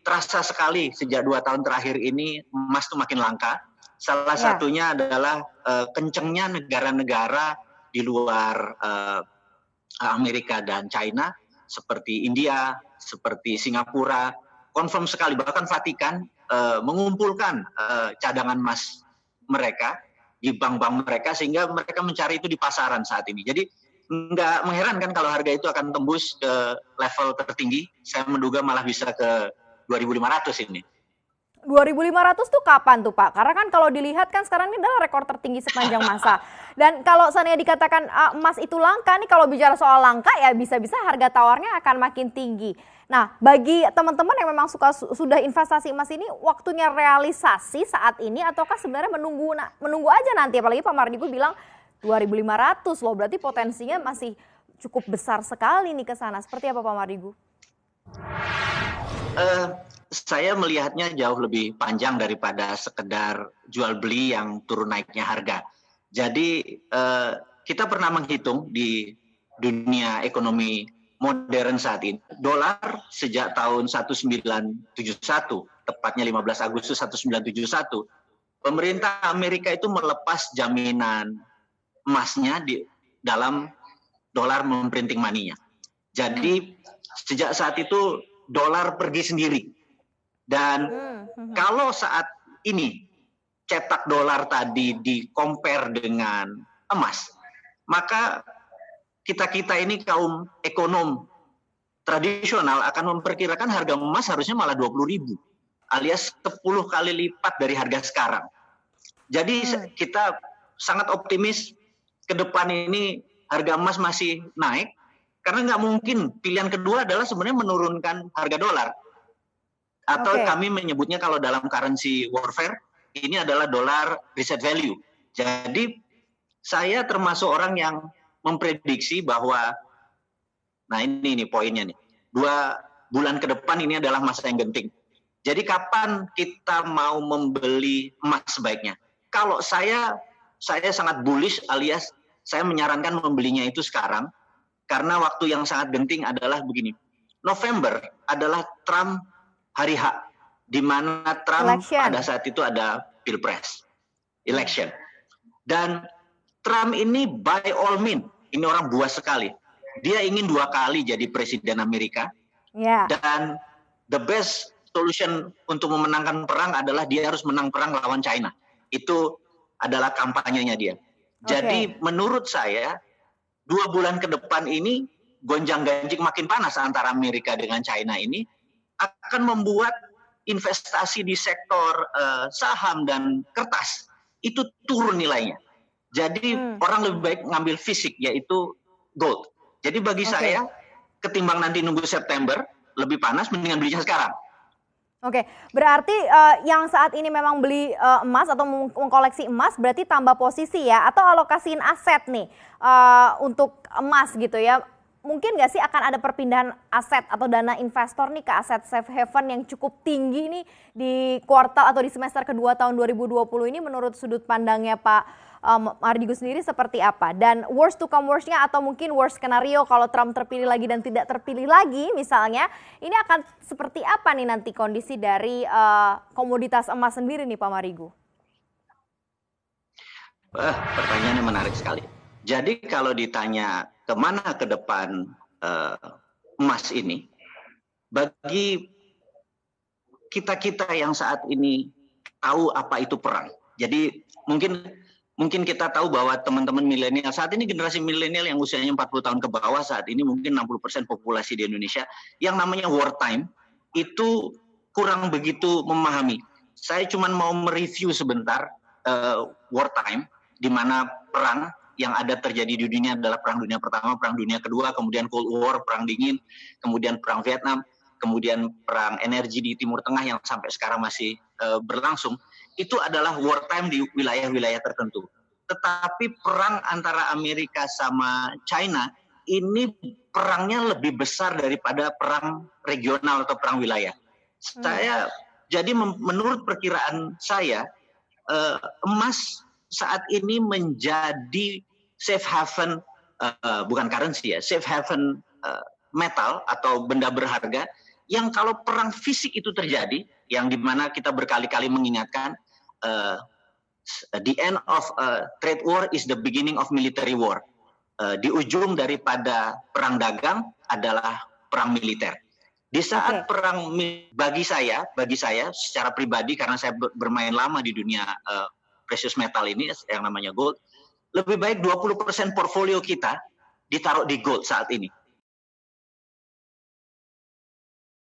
terasa sekali sejak 2 tahun terakhir ini emas itu makin langka. Salah satunya adalah kencengnya negara-negara di luar Amerika dan China, seperti India, seperti Singapura, confirm sekali. Bahkan Vatikan mengumpulkan cadangan emas mereka di bank-bank mereka, sehingga mereka mencari itu di pasaran saat ini. Jadi nggak mengherankan kalau harga itu akan tembus ke level tertinggi. Saya menduga malah bisa ke 2.500 ini. 2.500 tuh kapan tuh Pak? Karena kan kalau dilihat kan sekarang ini adalah rekor tertinggi sepanjang masa. Dan kalau seandainya dikatakan emas itu langka, nih kalau bicara soal langka ya bisa-bisa harga tawarnya akan makin tinggi. Nah, bagi teman-teman yang memang sudah investasi emas ini, waktunya realisasi saat ini ataukah sebenarnya menunggu aja nanti? Apalagi Pak Mardigu bilang 2.500 loh, berarti potensinya masih cukup besar sekali nih ke sana. Seperti apa Pak Mardigu? Saya melihatnya jauh lebih panjang daripada sekedar jual beli yang turun naiknya harga. Jadi kita pernah menghitung di dunia ekonomi modern saat ini, dolar sejak tahun 1971, tepatnya 15 Agustus 1971, pemerintah Amerika itu melepas jaminan emasnya di dalam dolar memprinting money-nya. Jadi sejak saat itu dolar pergi sendiri. Dan kalau saat ini cetak dolar tadi di-compare dengan emas, maka kita ini kaum ekonom tradisional akan memperkirakan harga emas harusnya malah 20.000, alias 10 kali lipat dari harga sekarang. Jadi kita sangat optimis ke depan ini harga emas masih naik, karena nggak mungkin. Pilihan kedua adalah sebenarnya menurunkan harga dolar. Atau kami menyebutnya kalau dalam currency warfare, ini adalah dolar reset value. Jadi saya termasuk orang yang memprediksi bahwa, nah ini poinnya nih, 2 bulan ke depan ini adalah masa yang genting. Jadi kapan kita mau membeli emas sebaiknya? Kalau saya sangat bullish, alias saya menyarankan membelinya itu sekarang, karena waktu yang sangat genting adalah begini. November adalah Trump hari H, di mana Trump pada saat itu ada pilpres, election. Dan Trump ini by all means, ini orang buas sekali. Dia ingin 2 kali jadi presiden Amerika. Dan the best solution untuk memenangkan perang adalah dia harus menang perang lawan China. Itu adalah kampanyenya dia. Jadi menurut saya 2 bulan ke depan ini gonjang-ganjing makin panas antara Amerika dengan China ini akan membuat investasi di sektor saham dan kertas itu turun nilainya. Jadi orang lebih baik ngambil fisik, yaitu gold. Jadi bagi saya, ketimbang nanti nunggu September lebih panas, mendingan belinya sekarang. Berarti yang saat ini memang beli emas atau mengkoleksi emas berarti tambah posisi ya, atau alokasiin aset nih untuk emas gitu ya. Mungkin nggak sih akan ada perpindahan aset atau dana investor nih ke aset safe haven yang cukup tinggi nih di kuartal atau di semester kedua tahun 2020 ini, menurut sudut pandangnya Pak Mardigu sendiri seperti apa? Dan worst to come worst-nya atau mungkin worst skenario kalau Trump terpilih lagi dan tidak terpilih lagi misalnya, ini akan seperti apa nih nanti kondisi dari komoditas emas sendiri nih Pak Mardigu? Pertanyaannya menarik sekali. Jadi kalau ditanya kemana ke depan emas ini, bagi kita yang saat ini tahu apa itu perang. Jadi mungkin kita tahu bahwa teman-teman milenial saat ini, generasi milenial yang usianya 40 tahun ke bawah saat ini mungkin 60% populasi di Indonesia, yang namanya wartime itu kurang begitu memahami. Saya cuma mau mereview sebentar wartime, di mana perang yang ada terjadi di dunia adalah Perang Dunia Pertama, Perang Dunia Kedua, kemudian Cold War, Perang Dingin, kemudian Perang Vietnam, kemudian Perang Energi di Timur Tengah yang sampai sekarang masih berlangsung. Itu adalah wartime di wilayah-wilayah tertentu. Tetapi perang antara Amerika sama China, ini perangnya lebih besar daripada perang regional atau perang wilayah. Jadi menurut perkiraan saya, emas saat ini menjadi safe haven, bukan currency ya, safe haven metal atau benda berharga yang kalau perang fisik itu terjadi, yang dimana kita berkali-kali mengingatkan, the end of trade war is the beginning of military war. Di ujung daripada perang dagang adalah perang militer. Di saat perang, bagi saya secara pribadi, karena saya bermain lama di dunia precious metal ini yang namanya gold, lebih baik 20% portfolio kita ditaruh di gold saat ini.